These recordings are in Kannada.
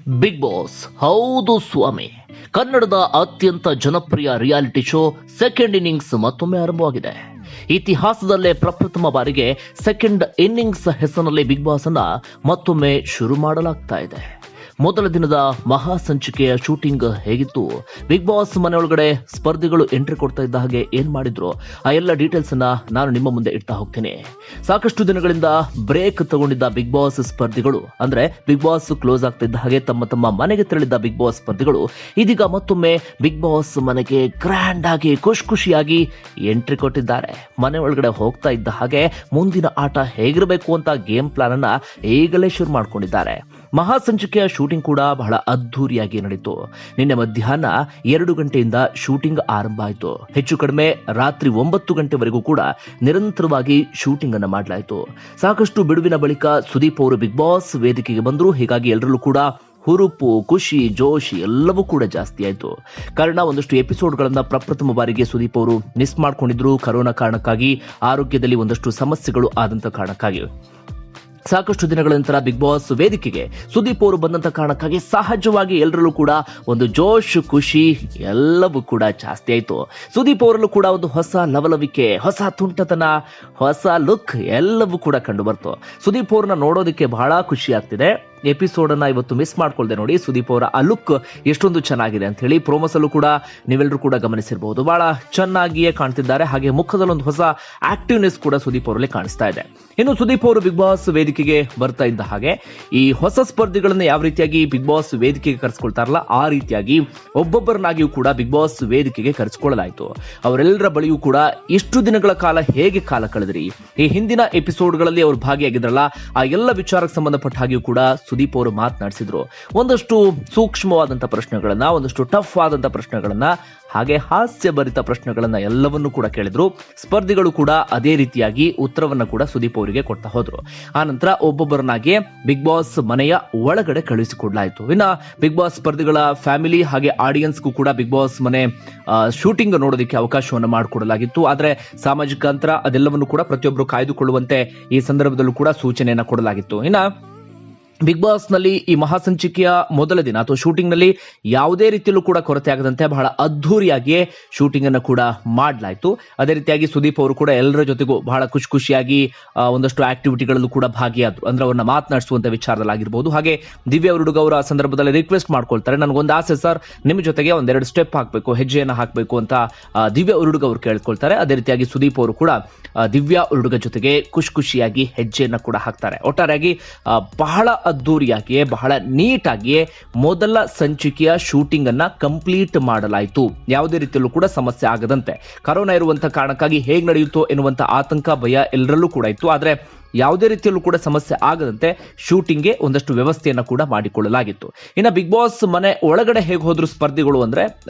ಬಿಗ್ ಬಾಸ್ ಹೌದು ಸ್ವಾಮಿ, ಕನ್ನಡದ ಅತ್ಯಂತ ಜನಪ್ರಿಯ ರಿಯಾಲಿಟಿ ಶೋ ಸೆಕೆಂಡ್ ಇನ್ನಿಂಗ್ಸ್ ಮತ್ತೊಮ್ಮೆ ಆರಂಭವಾಗಿದೆ. ಇತಿಹಾಸದಲ್ಲೇ ಪ್ರಪ್ರಥಮ ಬಾರಿಗೆ ಸೆಕೆಂಡ್ ಇನ್ನಿಂಗ್ಸ್ ಹೆಸರಿನಲ್ಲಿ ಬಿಗ್ ಬಾಸ್ ಅನ್ನ ಮತ್ತೊಮ್ಮೆ ಶುರು ಮಾಡಲಾಗ್ತಾ ಇದೆ. ಮೊದಲ ದಿನದ ಮಹಾ ಸಂಚಿಕೆಯ ಶೂಟಿಂಗ್ ಹೇಗಿತ್ತು, ಬಿಗ್ ಬಾಸ್ ಮನೆಯೊಳಗಡೆ ಸ್ಪರ್ಧಿಗಳು ಎಂಟ್ರಿ ಕೊಡ್ತಾ ಇದ್ದ ಹಾಗೆ ಏನ್ ಮಾಡಿದ್ರು, ಆ ಎಲ್ಲ ಡೀಟೇಲ್ಸ್ ಅನ್ನ ನಾನು ನಿಮ್ಮ ಮುಂದೆ ಇಡ್ತಾ ಹೋಗ್ತೀನಿ. ಸಾಕಷ್ಟು ದಿನಗಳಿಂದ ಬ್ರೇಕ್ ತಗೊಂಡಿದ್ದ ಬಿಗ್ ಬಾಸ್ ಸ್ಪರ್ಧಿಗಳು, ಅಂದ್ರೆ ಬಿಗ್ ಬಾಸ್ ಕ್ಲೋಸ್ ಆಗ್ತಾ ಇದ್ದ ಹಾಗೆ ತಮ್ಮ ತಮ್ಮ ಮನೆಗೆ ತೆರಳಿದ್ದ ಬಿಗ್ ಬಾಸ್ ಸ್ಪರ್ಧಿಗಳು ಇದೀಗ ಮತ್ತೊಮ್ಮೆ ಬಿಗ್ ಬಾಸ್ ಮನೆಗೆ ಗ್ರ್ಯಾಂಡ್ ಆಗಿ ಖುಷಿಯಾಗಿ ಎಂಟ್ರಿ ಕೊಟ್ಟಿದ್ದಾರೆ. ಮನೆ ಒಳಗಡೆ ಹೋಗ್ತಾ ಇದ್ದ ಹಾಗೆ ಮುಂದಿನ ಆಟ ಹೇಗಿರಬೇಕು ಅಂತ ಗೇಮ್ ಪ್ಲಾನ್ ಅನ್ನ ಈಗಲೇ ಶುರು ಮಾಡ್ಕೊಂಡಿದ್ದಾರೆ. ಮಹಾ ಸಂಚಿಕೆಯ ಶೂಟಿಂಗ್ ಕೂಡ ಬಹಳ ಅದ್ಧೂರಿಯಾಗಿ ನಡೆಯಿತು. ನಿನ್ನೆ ಮಧ್ಯಾಹ್ನ 2 ಗಂಟೆಯಿಂದ ಶೂಟಿಂಗ್ ಆರಂಭ ಆಯಿತು. ಹೆಚ್ಚು ಕಡಿಮೆ ರಾತ್ರಿ 9 ಗಂಟೆವರೆಗೂ ಕೂಡ ನಿರಂತರವಾಗಿ ಶೂಟಿಂಗ್ ಅನ್ನ ಮಾಡಲಾಯಿತು. ಸಾಕಷ್ಟು ಬಿಡುವಿನ ಬಳಿಕ ಸುದೀಪ್ ಅವರು ಬಿಗ್ ಬಾಸ್ ವೇದಿಕೆಗೆ ಬಂದರು. ಹೀಗಾಗಿ ಎಲ್ಲರಲ್ಲೂ ಕೂಡ ಹುರುಪು, ಖುಷಿ, ಜೋಶ್ ಎಲ್ಲವೂ ಕೂಡ ಜಾಸ್ತಿ ಆಯಿತು. ಕಾರಣ ಒಂದಷ್ಟು ಎಪಿಸೋಡ್ಗಳನ್ನ ಪ್ರಪ್ರಥಮ ಬಾರಿಗೆ ಸುದೀಪ್ ಅವರು ಮಿಸ್ ಮಾಡ್ಕೊಂಡಿದ್ರು. ಕರೋನಾ ಕಾರಣಕ್ಕಾಗಿ, ಆರೋಗ್ಯದಲ್ಲಿ ಒಂದಷ್ಟು ಸಮಸ್ಯೆಗಳು ಆದಂತ ಕಾರಣಕ್ಕಾಗಿ ಸಾಕಷ್ಟು ದಿನಗಳ ನಂತರ ಬಿಗ್ ಬಾಸ್ ವೇದಿಕೆಗೆ ಸುದೀಪ್ ಅವರು ಬಂದಂತ ಕಾರಣಕ್ಕಾಗಿ ಸಹಜವಾಗಿ ಎಲ್ಲರಲ್ಲೂ ಕೂಡ ಒಂದು ಜೋಶ್, ಖುಷಿ ಎಲ್ಲವೂ ಕೂಡ ಜಾಸ್ತಿ ಆಯಿತು. ಸುದೀಪ್ ಅವರಲ್ಲೂ ಕೂಡ ಒಂದು ಹೊಸ ಲವಲವಿಕೆ, ಹೊಸ ತುಂಟತನ, ಹೊಸ ಲುಕ್ ಎಲ್ಲವೂ ಕೂಡ ಕಂಡು ಬರ್ತು. ಸುದೀಪ್ ಅವ್ರನ್ನ ನೋಡೋದಕ್ಕೆ ಬಹಳ ಖುಷಿ ಆಗ್ತಿದೆ. ಎಪಿಸೋಡ್ ಅನ್ನ ಇವತ್ತು ಮಿಸ್ ಮಾಡ್ಕೊಳ್ದೆ ನೋಡಿ, ಸುದೀಪ್ ಅವರ ಆ ಲುಕ್ ಎಷ್ಟೊಂದು ಚೆನ್ನಾಗಿದೆ ಅಂತ ಹೇಳಿ ಪ್ರೋಮೋಸ್ ಅಲ್ಲೂ ಕೂಡ ನೀವೆಲ್ಲರೂ ಕೂಡ ಗಮನಿಸಿರಬಹುದು. ಬಹಳ ಚೆನ್ನಾಗಿಯೇ ಕಾಣ್ತಿದ್ದಾರೆ. ಹಾಗೆ ಮುಖದಲ್ಲಿ ಒಂದು ಹೊಸ ಆಕ್ಟಿವ್ನೆಸ್ ಕೂಡ ಸುದೀಪ್ ಅವರಲ್ಲಿ ಕಾಣಿಸ್ತಾ ಇದೆ. ಇನ್ನು ಸುದೀಪ್ ಅವರು ಬಿಗ್ ಬಾಸ್ ವೇದಿಕೆಗೆ ಬರ್ತಾ ಇದ್ದ ಹಾಗೆ ಈ ಹೊಸ ಸ್ಪರ್ಧಿಗಳನ್ನ ಯಾವ ರೀತಿಯಾಗಿ ಬಿಗ್ ಬಾಸ್ ವೇದಿಕೆಗೆ ಕರೆಸ್ಕೊಳ್ತಾರಲ್ಲ, ಆ ರೀತಿಯಾಗಿ ಒಬ್ಬೊಬ್ಬರನ್ನಾಗಿಯೂ ಕೂಡ ಬಿಗ್ ಬಾಸ್ ವೇದಿಕೆಗೆ ಕರೆಸಿಕೊಳ್ಳಲಾಯಿತು. ಅವರೆಲ್ಲರ ಬಳಿಯೂ ಕೂಡ ಇಷ್ಟು ದಿನಗಳ ಕಾಲ ಹೇಗೆ ಕಾಲ ಕಳೆದ್ರಿ, ಈ ಹಿಂದಿನ ಎಪಿಸೋಡ್ಗಳಲ್ಲಿ ಅವರು ಭಾಗಿಯಾಗಿದ್ರಲ್ಲ, ಆ ಎಲ್ಲ ವಿಚಾರಕ್ಕೆ ಸಂಬಂಧಪಟ್ಟ ಹಾಗೆಯೂ ಕೂಡ ಸುದೀಪ್ ಅವರು ಮಾತನಾಡಿಸಿದ್ರು. ಒಂದಷ್ಟು ಸೂಕ್ಷ್ಮವಾದಂತಹ ಪ್ರಶ್ನೆಗಳನ್ನ, ಒಂದಷ್ಟು ಟಫ್ ಆದಂತಹ ಪ್ರಶ್ನೆಗಳನ್ನ, ಹಾಗೆ ಹಾಸ್ಯಭರಿತ ಪ್ರಶ್ನೆಗಳನ್ನ ಎಲ್ಲವನ್ನೂ ಕೂಡ ಕೇಳಿದ್ರು. ಸ್ಪರ್ಧಿಗಳು ಕೂಡ ಅದೇ ರೀತಿಯಾಗಿ ಉತ್ತರವನ್ನ ಕೂಡ ಸುದೀಪ್ ಅವರಿಗೆ ಕೊಡ್ತಾ ಹೋದ್ರು. ಆ ನಂತರ ಒಬ್ಬೊಬ್ಬರನ್ನಾಗಿ ಬಿಗ್ ಬಾಸ್ ಮನೆಯ ಒಳಗಡೆ ಕಳುಹಿಸಿಕೊಡ್ಲಾಯಿತು. ಇನ್ನ ಬಿಗ್ ಬಾಸ್ ಸ್ಪರ್ಧಿಗಳ ಫ್ಯಾಮಿಲಿ ಹಾಗೆ ಆಡಿಯನ್ಸ್ಗೂ ಕೂಡ ಬಿಗ್ ಬಾಸ್ ಮನೆ ಶೂಟಿಂಗ್ ನೋಡೋದಕ್ಕೆ ಅವಕಾಶವನ್ನು ಮಾಡಿಕೊಡಲಾಗಿತ್ತು. ಆದ್ರೆ ಸಾಮಾಜಿಕ ಅಂತರ ಅದೆಲ್ಲವನ್ನು ಕೂಡ ಪ್ರತಿಯೊಬ್ಬರು ಕಾಯ್ದುಕೊಳ್ಳುವಂತೆ ಈ ಸಂದರ್ಭದಲ್ಲೂ ಕೂಡ ಸೂಚನೆಯನ್ನ ಕೊಡಲಾಗಿತ್ತು. ಇನ್ನ ಬಿಗ್ ಬಾಸ್ ನಲ್ಲಿ ಈ ಮಹಾಸಂಚಿಕೆಯ ಮೊದಲ ದಿನ ಅಥವಾ ಶೂಟಿಂಗ್ ನಲ್ಲಿ ಯಾವುದೇ ರೀತಿಯಲ್ಲೂ ಕೂಡ ಕೊರತೆ ಆಗದಂತೆ ಬಹಳ ಅದ್ಧೂರಿಯಾಗಿಯೇ ಶೂಟಿಂಗ್ ಅನ್ನು ಕೂಡ ಮಾಡಲಾಯಿತು. ಅದೇ ರೀತಿಯಾಗಿ ಸುದೀಪ್ ಅವರು ಕೂಡ ಎಲ್ಲರ ಜೊತೆಗೂ ಬಹಳ ಖುಷಿಯಾಗಿ ಒಂದಷ್ಟು ಆಕ್ಟಿವಿಟಿಗಳಲ್ಲೂ ಕೂಡ ಭಾಗಿಯಾದ್ರು. ಅಂದ್ರೆ ಅವ್ರನ್ನ ಮಾತನಾಡಿಸುವಂತ ವಿಚಾರದಲ್ಲಾಗಿರ್ಬೋದು. ಹಾಗೆ ದಿವ್ಯಾ ಉರುಡುಗ ಅವರ ಸಂದರ್ಭದಲ್ಲಿ ರಿಕ್ವೆಸ್ಟ್ ಮಾಡ್ಕೊಳ್ತಾರೆ, ನನಗೊಂದು ಆಸೆ ಸರ್, ನಿಮ್ಮ ಜೊತೆಗೆ ಒಂದೆರಡು ಸ್ಟೆಪ್ ಹಾಕಬೇಕು, ಹೆಜ್ಜೆಯನ್ನು ಹಾಕಬೇಕು ಅಂತ ದಿವ್ಯಾ ಉರುಡುಗ ಅವರು ಕೇಳ್ಕೊಳ್ತಾರೆ. ಅದೇ ರೀತಿಯಾಗಿ ಸುದೀಪ್ ಅವರು ಕೂಡ ದಿವ್ಯಾ ಉರುಡುಗ ಜೊತೆಗೆ ಖುಷಿಯಾಗಿ ಹೆಜ್ಜೆಯನ್ನ ಕೂಡ ಹಾಕ್ತಾರೆ. ಒಟ್ಟಾರೆಯಾಗಿ ಬಹಳ ಅದ್ದೂರಿಯಾಗಿಯೇ, ಬಹಳ ನೀಟಾಗಿಯೇ ಮೊದಲ ಸಂಚಿಕೆಯ ಶೂಟಿಂಗ್ ಅನ್ನ ಕಂಪ್ಲೀಟ್ ಮಾಡಲಾಯಿತು. ಯಾವುದೇ ರೀತಿಯಲ್ಲೂ ಕೂಡ ಸಮಸ್ಯೆ ಆಗದಂತೆ. ಕರೋನಾ ಇರುವಂತಹ ಕಾರಣಕ್ಕಾಗಿ ಹೇಗೆ ನಡೆಯುತ್ತೋ ಎನ್ನುವಂತ ಆತಂಕ, ಭಯ ಎಲ್ಲರಲ್ಲೂ ಕೂಡ ಇತ್ತು. ಆದ್ರೆ ಯಾವುದೇ ರೀತಿಯಲ್ಲೂ ಕೂಡ ಸಮಸ್ಯೆ ಆಗದಂತೆ ಶೂಟಿಂಗ್ಗೆ ಒಂದಷ್ಟು ವ್ಯವಸ್ಥೆಯನ್ನ ಕೂಡ ಮಾಡಿಕೊಳ್ಳಲಾಗಿತ್ತು. ಇನ್ನು ಬಿಗ್ ಬಾಸ್ ಮನೆ ಒಳಗಡೆ ಹೇಗೆ ಹೋದ್ರು ಸ್ಪರ್ಧಿಗಳು ಅಂದ್ರೆ,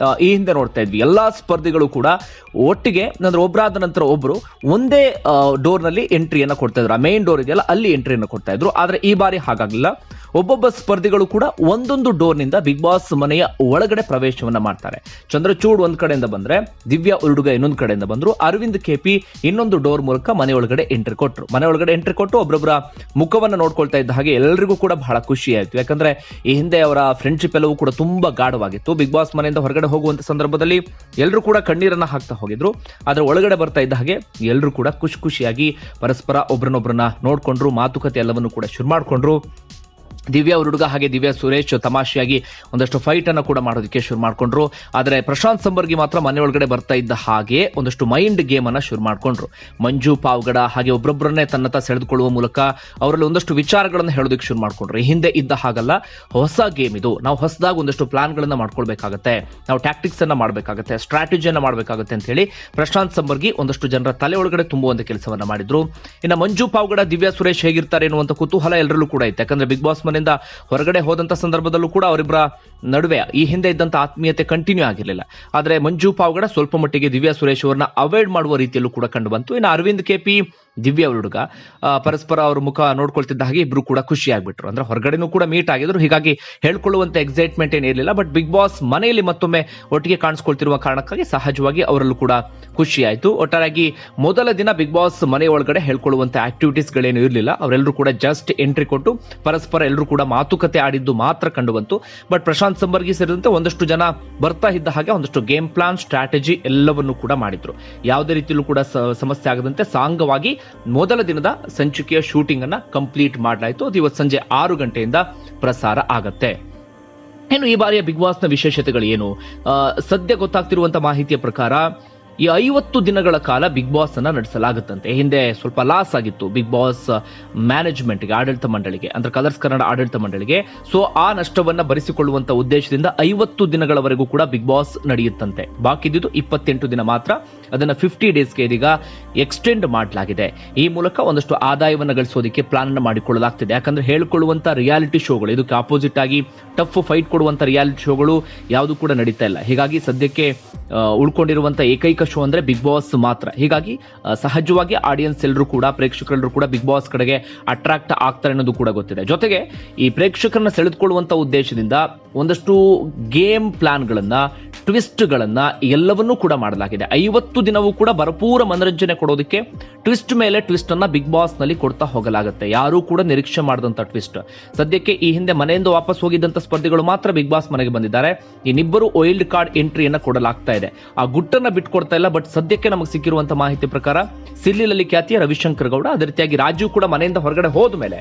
ಈ ಹಿಂದೆ ನೋಡ್ತಾ ಇದ್ವಿ ಎಲ್ಲಾ ಸ್ಪರ್ಧಿಗಳು ಕೂಡ ಒಟ್ಟಿಗೆ, ಅಂದ್ರೆ ಒಬ್ಬರಾದ ನಂತರ ಒಬ್ರು ಒಂದೇ ಡೋರ್ ನಲ್ಲಿ ಎಂಟ್ರಿಯನ್ನ ಕೊಡ್ತಾ ಇದ್ರು. ಆ ಮೇನ್ ಡೋರ್ ಇದೆಯಲ್ಲ, ಅಲ್ಲಿ ಎಂಟ್ರಿಯನ್ನು ಕೊಡ್ತಾ ಇದ್ರು. ಆದ್ರೆ ಈ ಬಾರಿ ಹಾಗಾಗಿಲ್ಲ. ಒಬ್ಬೊಬ್ಬ ಸ್ಪರ್ಧಿಗಳು ಕೂಡ ಒಂದೊಂದು ಡೋರ್ ನಿಂದ ಬಿಗ್ ಬಾಸ್ ಮನೆಯ ಒಳಗಡೆ ಪ್ರವೇಶವನ್ನ ಮಾಡ್ತಾರೆ. ಚಂದ್ರಚೂಡ್ ಒಂದ್ ಕಡೆಯಿಂದ ಬಂದ್ರೆ, ದಿವ್ಯಾ ಉರುಡುಗ ಇನ್ನೊಂದು ಕಡೆಯಿಂದ ಬಂದ್ರು, ಅರವಿಂದ್ ಕೆಪಿ ಇನ್ನೊಂದು ಡೋರ್ ಮೂಲಕ ಮನೆ ಒಳಗಡೆ ಎಂಟ್ರಿ ಕೊಟ್ಟರು. ಮನೆ ಒಳಗಡೆ ಎಂಟ್ರಿ ಕೊಟ್ಟು ಒಬ್ಬೊಬ್ಬರ ಮುಖವನ್ನ ನೋಡ್ಕೊಳ್ತಾ ಇದ್ದ ಹಾಗೆ ಎಲ್ಲರಿಗೂ ಕೂಡ ಬಹಳ ಖುಷಿ ಆಯ್ತು. ಯಾಕಂದ್ರೆ ಈ ಹಿಂದೆ ಅವರ ಫ್ರೆಂಡ್ಶಿಪ್ ಎಲ್ಲವೂ ಕೂಡ ತುಂಬಾ ಗಾಢವಾಗಿತ್ತು. ಬಿಗ್ ಬಾಸ್ ಮನೆಯಿಂದ ಹೊರಗಡೆ ಹೋಗುವಂತ ಸಂದರ್ಭದಲ್ಲಿ ಎಲ್ಲರೂ ಕೂಡ ಕಣ್ಣೀರನ್ನ ಹಾಕ್ತಾ ಹೋಗಿದ್ರು. ಆದ್ರೆ ಒಳಗಡೆ ಬರ್ತಾ ಇದ್ದ ಹಾಗೆ ಎಲ್ಲರೂ ಕೂಡ ಖುಷಿಯಾಗಿ ಪರಸ್ಪರ ಒಬ್ರನ್ನೊಬ್ರನ್ನ ನೋಡ್ಕೊಂಡ್ರು, ಮಾತುಕತೆ ಎಲ್ಲವನ್ನು ಕೂಡ ಶುರು ಮಾಡ್ಕೊಂಡ್ರು. ದಿವ್ಯಾ ಹುಡುಗ ಹಾಗೆ ದಿವ್ಯಾ ಸುರೇಶ್ ತಮಾಷೆಯಾಗಿ ಒಂದಷ್ಟು ಫೈಟ್ ಅನ್ನು ಕೂಡ ಮಾಡೋದಕ್ಕೆ ಶುರು ಮಾಡ್ಕೊಂಡ್ರು. ಆದ್ರೆ ಪ್ರಶಾಂತ್ ಸಂಬರ್ಗಿ ಮಾತ್ರ ಮನೆ ಒಳಗಡೆ ಬರ್ತಾ ಇದ್ದ ಹಾಗೆ ಒಂದಷ್ಟು ಮೈಂಡ್ ಗೇಮ್ ಅನ್ನ ಶುರು ಮಾಡ್ಕೊಂಡ್ರು. ಮಂಜು ಪಾವಗಡ ಹಾಗೆ ಒಬ್ಬೊಬ್ಬರನ್ನೇ ತನ್ನತ್ತ ಸೆಳೆದುಕೊಳ್ಳುವ ಮೂಲಕ ಅವರಲ್ಲಿ ಒಂದಷ್ಟು ವಿಚಾರಗಳನ್ನು ಹೇಳೋದಕ್ಕೆ ಶುರು ಮಾಡ್ಕೊಂಡ್ರು. ಹಿಂದೆ ಇದ್ದ ಹಾಗಲ್ಲ, ಹೊಸ ಗೇಮ್ ಇದು. ನಾವು ಹೊಸದಾಗಿ ಒಂದಷ್ಟು ಪ್ಲಾನ್ ಗಳನ್ನ ಮಾಡ್ಕೊಳ್ಬೇಕಾಗತ್ತೆ, ನಾವು ಟ್ಯಾಕ್ಟಿಕ್ಸ್ ಅನ್ನ ಮಾಡಬೇಕಾಗತ್ತೆ, ಸ್ಟ್ರಾಟಜಿಯನ್ನ ಮಾಡಬೇಕಾಗತ್ತೆ ಅಂತ ಹೇಳಿ ಪ್ರಶಾಂತ್ ಸಂಬರ್ಗಿ ಒಂದಷ್ಟು ಜನರ ತಲೆ ಒಳಗಡೆ ತುಂಬುವಂತ ಕೆಲಸವನ್ನ ಮಾಡಿದ್ರು. ಇನ್ನು ಮಂಜು ಪಾವಗಡ, ದಿವ್ಯಾ ಸುರೇಶ್ ಹೇಗಿರ್ತಾರೆ ಎನ್ನುವಂತ ಕುತೂಹಲ ಎಲ್ಲರಲ್ಲೂ ಕೂಡ ಇತ್ತು. ಯಾಕಂದ್ರೆ ಬಿಗ್ ಬಾಸ್ ಹೊರಗಡೆ ಹೋದಂತ ಸಂದರ್ಭದಲ್ಲೂ ಕೂಡ ಅವರಿಬ್ಬರ ನಡುವೆ ಈ ಹಿಂದೆ ಇದ್ದಂತ ಆತ್ಮೀಯತೆ ಕಂಟಿನ್ಯೂ ಆಗಿರಲಿಲ್ಲ. ಆದ್ರೆ ಮಂಜು ಪಾವಗಡ ಸ್ವಲ್ಪ ಮಟ್ಟಿಗೆ ದಿವ್ಯಾ ಸುರೇಶ್ ಅವರನ್ನ ಅವಾಯ್ಡ್ ಮಾಡುವ ರೀತಿಯಲ್ಲೂ ಕೂಡ ಕಂಡು ಬಂತು. ಇನ್ನು ಅರವಿಂದ್ ಕೆಪಿ ದಿವ್ಯ ಅವ್ರ ಹುಡುಗ. ಪರಸ್ಪರ ಅವ್ರ ಮುಖ ನೋಡ್ಕೊಳ್ತಿದ್ದ ಹಾಗೆ ಇಬ್ರು ಕೂಡ ಖುಷಿ ಆಗ್ಬಿಟ್ರು. ಅಂದ್ರೆ ಹೊರಗಡೆನೂ ಕೂಡ ಮೀಟ್ ಆಗಿದ್ರು, ಹೀಗಾಗಿ ಹೇಳ್ಕೊಳ್ಳುವಂತ ಎಕ್ಸೈಟ್ಮೆಂಟ್ ಏನಿರಲಿಲ್ಲ. ಬಟ್ ಬಿಗ್ ಬಾಸ್ ಮನೆಯಲ್ಲಿ ಮತ್ತೊಮ್ಮೆ ಒಟ್ಟಿಗೆ ಕಾಣಿಸ್ಕೊಳ್ತಿರುವ ಕಾರಣಕ್ಕಾಗಿ ಸಹಜವಾಗಿ ಅವರಲ್ಲೂ ಕೂಡ ಖುಷಿ ಆಯ್ತು. ಒಟ್ಟಾರೆಯಾಗಿ ಮೊದಲ ದಿನ ಬಿಗ್ ಬಾಸ್ ಮನೆ ಒಳಗಡೆ ಹೇಳ್ಕೊಳ್ಳುವಂತ ಆಕ್ಟಿವಿಟೀಸ್ ಗಳೇನು ಇರಲಿಲ್ಲ. ಅವರೆಲ್ಲರೂ ಕೂಡ ಜಸ್ಟ್ ಎಂಟ್ರಿ ಕೊಟ್ಟು ಪರಸ್ಪರ ಎಲ್ಲರೂ ಕೂಡ ಮಾತುಕತೆ ಆಡಿದ್ದು ಮಾತ್ರ ಕಂಡು ಬಂತು. ಬಟ್ ಪ್ರಶಾಂತ್ ಸಂಬರ್ಗಿ ಸೇರಿದಂತೆ ಒಂದಷ್ಟು ಜನ ಬರ್ತಾ ಇದ್ದ ಹಾಗೆ ಒಂದಷ್ಟು ಗೇಮ್ ಪ್ಲಾನ್, ಸ್ಟ್ರಾಟಜಿ ಎಲ್ಲವನ್ನೂ ಕೂಡ ಮಾಡಿದ್ರು. ಯಾವುದೇ ರೀತಿಯಲ್ಲೂ ಕೂಡ ಸಮಸ್ಯೆ ಆಗದಂತೆ ಸಾಂಗವಾಗಿ ಮೊದಲ ದಿನದ ಸಂಚಿಕೆಯ ಶೂಟಿಂಗ್ ಅನ್ನ ಕಂಪ್ಲೀಟ್ ಮಾಡಲಾಯಿತು. ಅದು ಇವತ್ತು ಸಂಜೆ 6 ಗಂಟೆಯಿಂದ ಪ್ರಸಾರ ಆಗತ್ತೆ. ಇನ್ನು ಈ ಬಾರಿಯ ಬಿಗ್ ಬಾಸ್ ನ ವಿಶೇಷತೆಗಳು ಏನು? ಸದ್ಯ ಗೊತ್ತಾಗ್ತಿರುವಂತಹ ಮಾಹಿತಿಯ ಪ್ರಕಾರ ಈ 50 ದಿನಗಳ ಕಾಲ ಬಿಗ್ ಬಾಸ್ ಅನ್ನ ನಡೆಸಲಾಗುತ್ತಂತೆ. ಹಿಂದೆ ಸ್ವಲ್ಪ ಲಾಸ್ ಆಗಿತ್ತು ಬಿಗ್ ಬಾಸ್ ಮ್ಯಾನೇಜ್ಮೆಂಟ್ಗೆ, ಆಡಳಿತ ಮಂಡಳಿಗೆ, ಅಂದ್ರೆ ಕಲರ್ಸ್ ಕನ್ನಡ ಆಡಳಿತ ಮಂಡಳಿಗೆ. ಸೊ ಆ ನಷ್ಟವನ್ನ ಭರಿಸಿಕೊಳ್ಳುವಂತ ಉದ್ದೇಶದಿಂದ 50 ದಿನಗಳವರೆಗೂ ಕೂಡ ಬಿಗ್ ಬಾಸ್ ನಡೆಯುತ್ತಂತೆ. ಬಾಕಿ ಇದ್ದಿದ್ದು 28 ದಿನ ಮಾತ್ರ. ಅದನ್ನ 50 ಡೇಸ್ಗೆ ಇದೀಗ ಎಕ್ಸ್ಟೆಂಡ್ ಮಾಡಲಾಗಿದೆ. ಈ ಮೂಲಕ ಒಂದಷ್ಟು ಆದಾಯವನ್ನು ಗಳಿಸೋದಕ್ಕೆ ಪ್ಲಾನ್ ಅನ್ನು ಮಾಡಿಕೊಳ್ಳಲಾಗ್ತಿದೆ. ಯಾಕಂದ್ರೆ ಹೇಳಿಕೊಳ್ಳುವಂತ ರಿಯಾಲಿಟಿ ಶೋಗಳು, ಇದಕ್ಕೆ ಆಪೋಸಿಟ್ ಆಗಿ ಟಫ್ ಫೈಟ್ ಕೊಡುವಂತ ರಿಯಾಲಿಟಿ ಶೋಗಳು ಯಾವುದು ಕೂಡ ನಡೀತಾ ಇಲ್ಲ. ಹೀಗಾಗಿ ಸದ್ಯಕ್ಕೆ ಉಳ್ಕೊಂಡಿರುವಂತ ಏಕೈಕ ಶೋ ಅಂದ್ರೆ ಬಿಗ್ ಬಾಸ್ ಮಾತ್ರ. ಹೀಗಾಗಿ ಸಹಜವಾಗಿ ಆಡಿಯನ್ಸ್ ಎಲ್ಲರೂ ಕೂಡ, ಪ್ರೇಕ್ಷಕರೆಲ್ಲರೂ ಕೂಡ ಬಿಗ್ ಬಾಸ್ ಕಡೆಗೆ ಅಟ್ರಾಕ್ಟ್ ಆಗ್ತಾರೆ ಅನ್ನೋದು ಕೂಡ ಗೊತ್ತಿದೆ. ಜೊತೆಗೆ ಈ ಪ್ರೇಕ್ಷಕರನ್ನ ಸೆಳೆದುಕೊಳ್ಳುವಂತ ಉದ್ದೇಶದಿಂದ ಒಂದಷ್ಟು ಗೇಮ್ ಪ್ಲಾನ್ಗಳನ್ನ, ಟ್ವಿಸ್ಟ್ ಗಳನ್ನ ಎಲ್ಲವನ್ನೂ ಕೂಡ ಮಾಡಲಾಗಿದೆ. 50 ದಿನವೂ ಕೂಡ ಭರಪೂರ ಮನರಂಜನೆ ಕೊಡೋದಕ್ಕೆ ಟ್ವಿಸ್ಟ್ ಮೇಲೆ ಟ್ವಿಸ್ಟ್ ಅನ್ನ ಬಿಗ್ ಬಾಸ್ ನಲ್ಲಿ ಕೊಡ್ತಾ ಹೋಗಲಾಗುತ್ತೆ. ಯಾರೂ ಕೂಡ ನಿರೀಕ್ಷೆ ಮಾಡಿದಂತ ಟ್ವಿಸ್ಟ್. ಸದ್ಯಕ್ಕೆ ಈ ಹಿಂದೆ ಮನೆಯಿಂದ ವಾಪಸ್ ಹೋಗಿದ್ದಂತ ಸ್ಪರ್ಧಿಗಳು ಮಾತ್ರ ಬಿಗ್ ಬಾಸ್ ಮನೆಗೆ ಬಂದಿದ್ದಾರೆ. ಇನ್ನಿಬ್ಬರು ವೈಲ್ಡ್ ಕಾರ್ಡ್ ಎಂಟ್ರಿಯನ್ನ ಕೊಡಲಾಗ್ತಾ ಇದೆ. ಆ ಗುಟ್ಟನ್ನ ಬಿಟ್ಕೊಡ್ತಾ ಇಲ್ಲ. ಬಟ್ ಸದ್ಯಕ್ಕೆ ನಮಗೆ ಸಿಕ್ಕಿರುವಂತ ಮಾಹಿತಿ ಪ್ರಕಾರ ಸಿಲ್ಲಿಲಲ್ಲಿ ಖ್ಯಾತಿಯ ರವಿಶಂಕರ್ ಗೌಡ, ಅದೇ ರೀತಿಯಾಗಿ ರಾಜು ಕೂಡ ಮನೆಯಿಂದ ಹೊರಗಡೆ ಹೋದ ಮೇಲೆ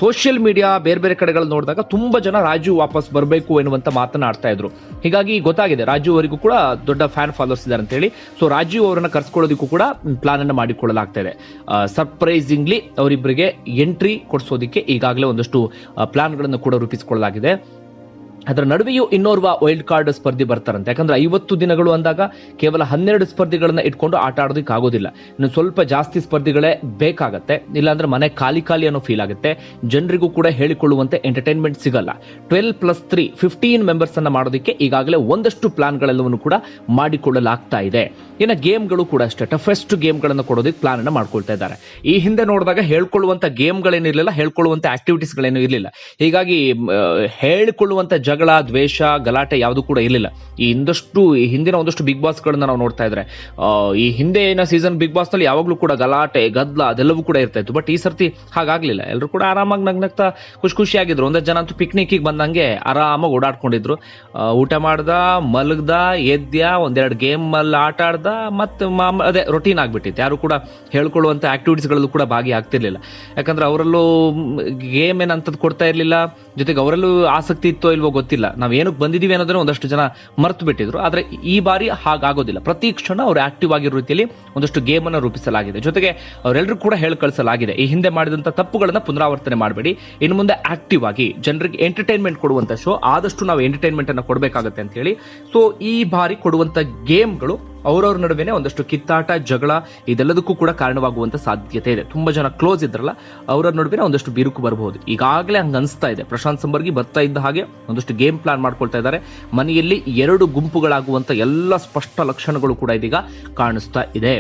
ಸೋಷಿಯಲ್ ಮೀಡಿಯಾ ಬೇರೆ ಬೇರೆ ಕಡೆಗಳಲ್ಲಿ ನೋಡಿದಾಗ ತುಂಬಾ ಜನ ರಾಜು ವಾಪಸ್ ಬರಬೇಕು ಎನ್ನುವಂತ ಮಾತನ್ನ ಆಡ್ತಾ ಇದ್ರು. ಹೀಗಾಗಿ ಗೊತ್ತಾಗಿದೆ ರಾಜು ಅವರಿಗೂ ಕೂಡ ದೊಡ್ಡ ಫ್ಯಾನ್ ಫಾಲೋವರ್ಸ್ ಇದ್ದಾರೆ ಅಂತ ಹೇಳಿ. ಸೊ ರಾಜು ಅವರನ್ನ ಕರ್ಸ್ಕೊಳ್ಳೋದಕ್ಕೂ ಕೂಡ ಪ್ಲಾನ್ ಅನ್ನ ಮಾಡಿಕೊಳ್ಳಲಾಗ್ತಾ ಇದೆ. ಸರ್ಪ್ರೈಸಿಂಗ್ಲಿ ಅವರಿಬ್ಬರಿಗೆ ಎಂಟ್ರಿ ಕೊಡಿಸೋದಕ್ಕೆ ಈಗಾಗಲೇ ಒಂದಷ್ಟು ಪ್ಲಾನ್ ಗಳನ್ನು ಕೂಡ ರೂಪಿಸಿಕೊಳ್ಳಲಾಗಿದೆ. ಅದರ ನಡುವೆಯೂ ಇನ್ನೋರ್ವ ವೈಲ್ಡ್ ಕಾರ್ಡ್ ಸ್ಪರ್ಧಿ ಬರ್ತಾರಂತೆ. ಯಾಕಂದ್ರೆ 50 ದಿನಗಳು ಅಂದಾಗ ಕೇವಲ 12 ಸ್ಪರ್ಧಿಗಳನ್ನ ಇಟ್ಕೊಂಡು ಆಟ ಆಡೋದಕ್ಕೆ ಆಗೋದಿಲ್ಲ. ಇನ್ನು ಸ್ವಲ್ಪ ಜಾಸ್ತಿ ಸ್ಪರ್ಧಿಗಳೇ ಬೇಕಾಗತ್ತೆ. ಇಲ್ಲಾಂದ್ರೆ ಮನೆ ಖಾಲಿ ಖಾಲಿ ಅನ್ನೋ ಫೀಲ್ ಆಗುತ್ತೆ. ಜನರಿಗೂ ಕೂಡ ಹೇಳಿಕೊಳ್ಳುವಂತೆ ಎಂಟರ್ಟೈನ್ಮೆಂಟ್ ಸಿಗಲ್ಲ. 12+3 15 ಮೆಂಬರ್ಸ್ ಅನ್ನ ಮಾಡೋದಕ್ಕೆ ಈಗಾಗಲೇ ಒಂದಷ್ಟು ಪ್ಲಾನ್ಗಳೆಲ್ಲವನ್ನು ಕೂಡ ಮಾಡಿಕೊಳ್ಳಲಾಗ್ತಾ ಇದೆ. ಇನ್ನು ಗೇಮ್ಗಳು ಕೂಡ ಅಷ್ಟೇ, ಟಫೆಸ್ಟ್ ಗೇಮ್ಗಳನ್ನು ಕೊಡೋದಕ್ಕೆ ಪ್ಲಾನ್ ಅನ್ನ ಮಾಡ್ಕೊಳ್ತಾ ಇದ್ದಾರೆ. ಈ ಹಿಂದೆ ನೋಡಿದಾಗ ಹೇಳ್ಕೊಳ್ಳುವಂತ ಗೇಮ್ಗಳೇನಿರಲಿಲ್ಲ, ಹೇಳ್ಕೊಳ್ಳುವಂತ ಆಕ್ಟಿವಿಟೀಸ್ಗಳೇನು ಇರಲಿಲ್ಲ. ಹೀಗಾಗಿ ಹೇಳಿಕೊಳ್ಳುವಂತ ಜಗಳ, ದ್ವೇಷ, ಗಲಾಟೆ ಯಾವುದು ಕೂಡ ಇರಲಿಲ್ಲ. ಈ ಹಿಂದಿನ ಒಂದಷ್ಟು ಬಿಗ್ ಬಾಸ್ ಗಳನ್ನ ನಾವು ನೋಡ್ತಾ ಇದ್ರೆ, ಈ ಹಿಂದೆ ಸೀಸನ್ ಬಿಗ್ ಬಾಸ್ ನಲ್ಲಿ ಯಾವಾಗ್ಲೂ ಕೂಡ ಗಲಾಟೆ, ಗದ್ದಲ ಅದೆಲ್ಲವೂ ಕೂಡ ಇರ್ತಾ ಇತ್ತು. ಬಟ್ ಈ ಸರ್ತಿ ಹಾಗಾಗ್ಲಿಲ್ಲ. ಎಲ್ಲರೂ ಕೂಡ ಆರಾಮಾಗಿ ನಗ್ನಗ್ತಾ ಖುಷಿಯಾಗಿದ್ರು. ಒಂದಷ್ಟು ಜನ ಅಂತೂ ಪಿಕ್ನಿಕ್ ಬಂದಂಗೆ ಆರಾಮಾಗಿ ಓಡಾಡ್ಕೊಂಡಿದ್ರು. ಊಟ ಮಾಡ್ದ, ಮಲಗ್ದ, ಎದ್ದ, ಒಂದೆರಡು ಗೇಮ್ ಅಲ್ಲಿ ಆಟ ಆಡ್ದ, ಮತ್ತೆ ಅದೇ ರೊಟೀನ್ ಆಗ್ಬಿಟ್ಟಿತ್ತು. ಯಾರು ಕೂಡ ಹೇಳ್ಕೊಳ್ಳುವಂತ ಆಕ್ಟಿವಿಟೀಸ್ ಗಳಲ್ಲೂ ಕೂಡ ಭಾಗಿ ಆಗ್ತಿರ್ಲಿಲ್ಲ. ಯಾಕಂದ್ರೆ ಅವರಲ್ಲೂ ಗೇಮ್ ಏನಂತದ್ ಕೊಡ್ತಾ ಇರ್ಲಿಲ್ಲ. ಜೊತೆಗೆ ಅವರಲ್ಲೂ ಆಸಕ್ತಿ ಇತ್ತೋ ಇಲ್ವೋ ಗೊತ್ತಿಲ್ಲ. ನಾವ್ ಏನಕ್ಕೆ ಬಂದಿದೀವಿ ಅನ್ನೋದನ್ನ ಒಂದಷ್ಟು ಜನ ಮರ್ತು ಬಿಟ್ಟಿದ್ರು. ಆದ್ರೆ ಈ ಬಾರಿ ಹಾಗಾಗೋದಿಲ್ಲ. ಪ್ರತಿ ಕ್ಷಣ ಅವರು ಆಕ್ಟಿವ್ ಆಗಿರೋ ರೀತಿಯಲ್ಲಿ ಒಂದಷ್ಟು ಗೇಮ್ ಅನ್ನು ರೂಪಿಸಲಾಗಿದೆ. ಜೊತೆಗೆ ಅವರೆಲ್ಲರೂ ಕೂಡ ಹೇಳಿ ಕಳಿಸಲಾಗಿದೆ, ಈ ಹಿಂದೆ ಮಾಡಿದಂತ ತಪ್ಪುಗಳನ್ನ ಪುನರಾವರ್ತನೆ ಮಾಡಬೇಡಿ. ಇನ್ನು ಮುಂದೆ ಆಕ್ಟಿವ್ ಆಗಿ ಜನರಿಗೆ ಎಂಟರ್ಟೈನ್ಮೆಂಟ್ ಕೊಡುವಂತ ಶೋ, ಆದಷ್ಟು ನಾವು ಎಂಟರ್ಟೈನ್ಮೆಂಟ್ ಅನ್ನ ಕೊಡಬೇಕಾಗತ್ತೆ ಅಂತ ಹೇಳಿ. ಸೊ ಈ ಬಾರಿ ಕೊಡುವಂತ ಗೇಮ್ಗಳು ಅವರವ್ರ ನಡುವೆನೆ ಒಂದಷ್ಟು ಕಿತ್ತಾಟ, ಜಗಳ ಇದೆಲ್ಲದಕ್ಕೂ ಕೂಡ ಕಾರಣವಾಗುವಂತ ಸಾಧ್ಯತೆ ಇದೆ. ತುಂಬಾ ಜನ ಕ್ಲೋಸ್ ಇದ್ರಲ್ಲ, ಅವರ ನಡುವೆ ಒಂದಷ್ಟು ಬಿರುಕು ಬರಬಹುದು. ಈಗಾಗಲೇ ಹಂಗ ಅನಿಸ್ತಾ ಇದೆ. ಪ್ರಶಾಂತ್ ಸಂಬರ್ಗಿ ಬರ್ತಾ ಇದ್ದ ಹಾಗೆ ಒಂದಷ್ಟು ಗೇಮ್ ಪ್ಲಾನ್ ಮಾಡ್ಕೊಳ್ತಾ ಇದ್ದಾರೆ. ಮನೆಯಲ್ಲಿ 2 ಗುಂಪುಗಳಾಗುವಂತ ಎಲ್ಲ ಸ್ಪಷ್ಟ ಲಕ್ಷಣಗಳು ಕೂಡ ಇದೀಗ ಕಾಣಿಸ್ತಾ ಇದೆ.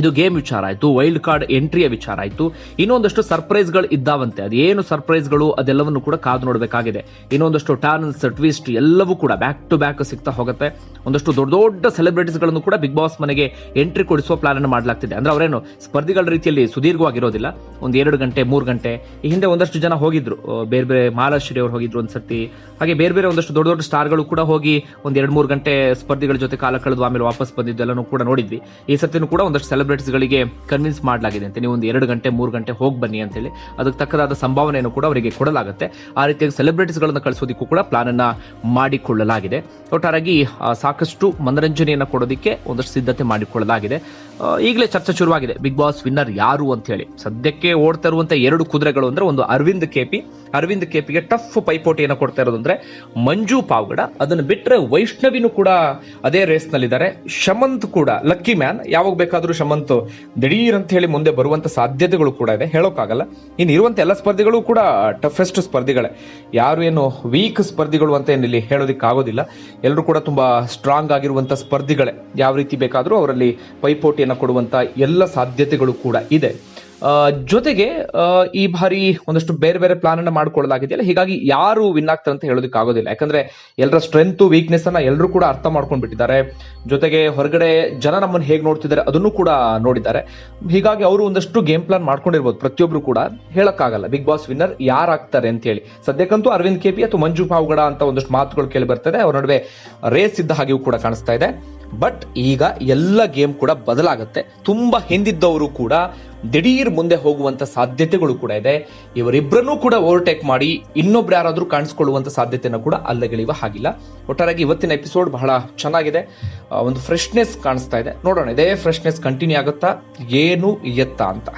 ಇದು ಗೇಮ್ ವಿಚಾರ ಆಯ್ತು, ವೈಲ್ಡ್ ಕಾರ್ಡ್ ಎಂಟ್ರಿಯ ವಿಚಾರ ಆಯ್ತು. ಇನ್ನೊಂದಷ್ಟು ಸರ್ಪ್ರೈಸ್ಗಳು ಇದ್ದಾವಂತೆ. ಅದೇನು ಸರ್ಪ್ರೈಸ್ಗಳು ಅದೆಲ್ಲವನ್ನು ಕೂಡ ಕಾದು ನೋಡಬೇಕಾಗಿದೆ. ಇನ್ನೊಂದಷ್ಟು ಟರ್ನ್ಸ್, ಟ್ವಿಸ್ಟ್ ಎಲ್ಲವೂ ಕೂಡ ಬ್ಯಾಕ್ ಟು ಬ್ಯಾಕ್ ಸಿಗ್ತಾ ಹೋಗುತ್ತೆ. ಒಂದಷ್ಟು ದೊಡ್ಡ ದೊಡ್ಡ ಸೆಲೆಬ್ರಿಟೀಸ್ ಗಳನ್ನು ಕೂಡ ಬಿಗ್ ಬಾಸ್ ಮನೆಗೆ ಎಂಟ್ರಿ ಕೊಡಿಸುವ ಪ್ಲಾನ್ ಅನ್ನು ಮಾಡಲಾಗ್ತಿದೆ. ಅಂದ್ರೆ ಅವರೇನು ಸ್ಪರ್ಧಿಗಳ ರೀತಿಯಲ್ಲಿ ಸುದೀರ್ಘವಾಗಿರೋದಿಲ್ಲ. 1-2 ಗಂಟೆ 3 ಗಂಟೆ. ಈ ಹಿಂದೆ ಒಂದಷ್ಟು ಜನ ಹೋಗಿದ್ರು, ಬೇರೆ ಬೇರೆ ಮಹಾಲಕ್ಷ್ಮಿ ಅವರು ಹೋಗಿದ್ರು ಒಂದ್ಸತಿ. ಹಾಗೆ ಬೇರೆ ಬೇರೆ ಒಂದಷ್ಟು ದೊಡ್ಡ ದೊಡ್ಡ ಸ್ಟಾರ್ಗಳು ಕೂಡ ಹೋಗಿ 1-2-3 ಗಂಟೆ ಸ್ಪರ್ಧಿಗಳ ಜೊತೆ ಕಾಲ ಕಳೆದು ಆಮೇಲೆ ವಾಪಸ್ ಬಂದಿದ್ದು ಎಲ್ಲನೂ ಕೂಡ ನೋಡಿದ್ವಿ. ಈ ಸತಿನೂ ಕೂಡ ಒಂದಷ್ಟು ಸೆಲೆಬ್ರಿಟೀಸ್ ಗಳಿಗೆ ಕನ್ವಿನ್ಸ್ ಮಾಡಲಾಗಿದೆ ಅಂತ, ನೀವು 2 ಗಂಟೆ 3 ಗಂಟೆ ಹೋಗಿ ಬನ್ನಿ ಅಂತ ಹೇಳಿ. ಅದಕ್ಕೆ ತಕ್ಕದಾದ ಸಂಭಾವನೆಯನ್ನು ಕೂಡ ಅವರಿಗೆ ಕೊಡಲಾಗುತ್ತೆ. ಆ ರೀತಿಯಾಗಿ ಸೆಲೆಬ್ರಿಟೀಸ್ ಗಳನ್ನ ಕಳಿಸೋದಕ್ಕೂ ಕೂಡ ಪ್ಲಾನ್ ಅನ್ನ ಮಾಡಿಕೊಳ್ಳಲಾಗಿದೆ. ಒಟ್ಟಾರೆಯಾಗಿ ಸಾಕಷ್ಟು ಮನರಂಜನೆಯನ್ನ ಕೊಡೋದಕ್ಕೆ ಒಂದಷ್ಟು ಸಿದ್ಧತೆ ಮಾಡಿಕೊಳ್ಳಲಾಗಿದೆ. ಈಗಲೇ ಚರ್ಚೆ ಶುರುವಾಗಿದೆ, ಬಿಗ್ ಬಾಸ್ ವಿನ್ನರ್ ಯಾರು ಅಂತ ಹೇಳಿ. ಸದ್ಯಕ್ಕೆ ಓಡ್ತಾ ಇರುವಂತ 2 ಕುದುರೆಗಳು ಅಂದ್ರೆ ಒಂದು ಅರವಿಂದ್ ಕೆಪಿಗೆ ಟಫ್ ಪೈಪೋಟಿಯನ್ನು ಕೊಡ್ತಾ ಇರೋದು ಅಂದ್ರೆ ಮಂಜು ಪಾವಗಡ. ಅದನ್ನು ಬಿಟ್ರೆ ವೈಷ್ಣವಿನೂ ಕೂಡ ಅದೇ ರೇಸ್ ನಲ್ಲಿದ್ದಾರೆ. ಶಮಂತ್ ಕೂಡ ಲಕ್ಕಿ ಮ್ಯಾನ್, ಯಾವಾಗ ಬೇಕಾದ್ರೂ ಶಮಂತ್ ಹನುಮಂತ್ ದಿಢೀರ್ ಅಂತ ಹೇಳಿ ಮುಂದೆ ಬರುವಂತ ಸಾಧ್ಯತೆಗಳು ಕೂಡ ಇದೆ, ಹೇಳೋಕ್ಕಾಗಲ್ಲ. ಇನ್ನು ಇರುವಂತ ಎಲ್ಲ ಸ್ಪರ್ಧಿಗಳು ಕೂಡ ಟಫೆಸ್ಟ್ ಸ್ಪರ್ಧಿಗಳೇ, ಯಾರು ಏನು ವೀಕ್ ಸ್ಪರ್ಧಿಗಳು ಅಂತ ಏನಿಲ್ಲಿ ಹೇಳೋದಿಕ್ ಆಗೋದಿಲ್ಲ. ಎಲ್ಲರೂ ಕೂಡ ತುಂಬಾ ಸ್ಟ್ರಾಂಗ್ ಆಗಿರುವಂತ ಸ್ಪರ್ಧಿಗಳೇ. ಯಾವ ರೀತಿ ಬೇಕಾದರೂ ಅವರಲ್ಲಿ ಪೈಪೋಟಿಯನ್ನು ಕೊಡುವಂತ ಎಲ್ಲ ಸಾಧ್ಯತೆಗಳು ಕೂಡ ಇದೆ. ಜೊತೆಗೆ ಈ ಬಾರಿ ಒಂದಷ್ಟು ಬೇರೆ ಬೇರೆ ಪ್ಲಾನ್ ಅನ್ನ ಮಾಡ್ಕೊಳ್ಳಲಾಗಿದೆಯಲ್ಲ, ಹೀಗಾಗಿ ಯಾರು ವಿನ್ ಆಗ್ತಾರೆ ಅಂತ ಹೇಳೋದಕ್ಕೆ ಆಗೋದಿಲ್ಲ. ಯಾಕಂದ್ರೆ ಎಲ್ಲರ ಸ್ಟ್ರೆಂತ್ ವೀಕ್ನೆಸ್ ಅನ್ನ ಎಲ್ಲರೂ ಕೂಡ ಅರ್ಥ ಮಾಡ್ಕೊಂಡ್ ಬಿಟ್ಟಿದ್ದಾರೆ. ಜೊತೆಗೆ ಹೊರಗಡೆ ಜನ ನಮ್ಮನ್ನು ಹೇಗೆ ನೋಡ್ತಿದ್ದಾರೆ ಅದನ್ನು ಕೂಡ ನೋಡಿದ್ದಾರೆ. ಹೀಗಾಗಿ ಅವರು ಒಂದಷ್ಟು ಗೇಮ್ ಪ್ಲಾನ್ ಮಾಡ್ಕೊಂಡಿರ್ಬೋದು. ಪ್ರತಿಯೊಬ್ರು ಕೂಡ ಹೇಳಕ್ಕಾಗಲ್ಲ ಬಿಗ್ ಬಾಸ್ ವಿನ್ನರ್ ಯಾರಾಗ್ತಾರೆ ಅಂತ ಹೇಳಿ. ಸದ್ಯಕ್ಕಂತೂ ಅರವಿಂದ್ ಕೆಪಿ ಅಥವಾ ಮಂಜು ಪಾವಗಡ ಅಂತ ಒಂದಷ್ಟು ಮಾತುಗಳು ಕೇಳಿ ಬರ್ತದೆ. ಅವ್ರ ನಡುವೆ ರೇಸ್ ಇದ್ದ ಹಾಗೆಯೂ ಕೂಡ ಕಾಣಿಸ್ತಾ ಇದೆ. ಬಟ್ ಈಗ ಎಲ್ಲ ಗೇಮ್ ಕೂಡ ಬದಲಾಗುತ್ತೆ. ತುಂಬಾ ಹಿಂದಿದ್ದವರು ಕೂಡ ದಿಢೀರ್ ಮುಂದೆ ಹೋಗುವಂತ ಸಾಧ್ಯತೆಗಳು ಕೂಡ ಇದೆ. ಇವರಿಬ್ಬರನ್ನೂ ಕೂಡ ಓವರ್ಟೇಕ್ ಮಾಡಿ ಇನ್ನೊಬ್ರು ಯಾರಾದ್ರೂ ಕಾಣಿಸ್ಕೊಳ್ಳುವಂತ ಸಾಧ್ಯತೆಯನ್ನು ಕೂಡ ಅಲ್ಲಗೆಳೆಯುವ ಹಾಗಿಲ್ಲ. ಒಟ್ಟಾರೆಯಾಗಿ ಇವತ್ತಿನ ಎಪಿಸೋಡ್ ಬಹಳ ಚೆನ್ನಾಗಿದೆ. ಒಂದು ಫ್ರೆಶ್ನೆಸ್ ಕಾಣಿಸ್ತಾ ಇದೆ. ನೋಡೋಣ ಇದೇ ಫ್ರೆಶ್ನೆಸ್ ಕಂಟಿನ್ಯೂ ಆಗುತ್ತಾ ಏನು ಎತ್ತಾ ಅಂತ.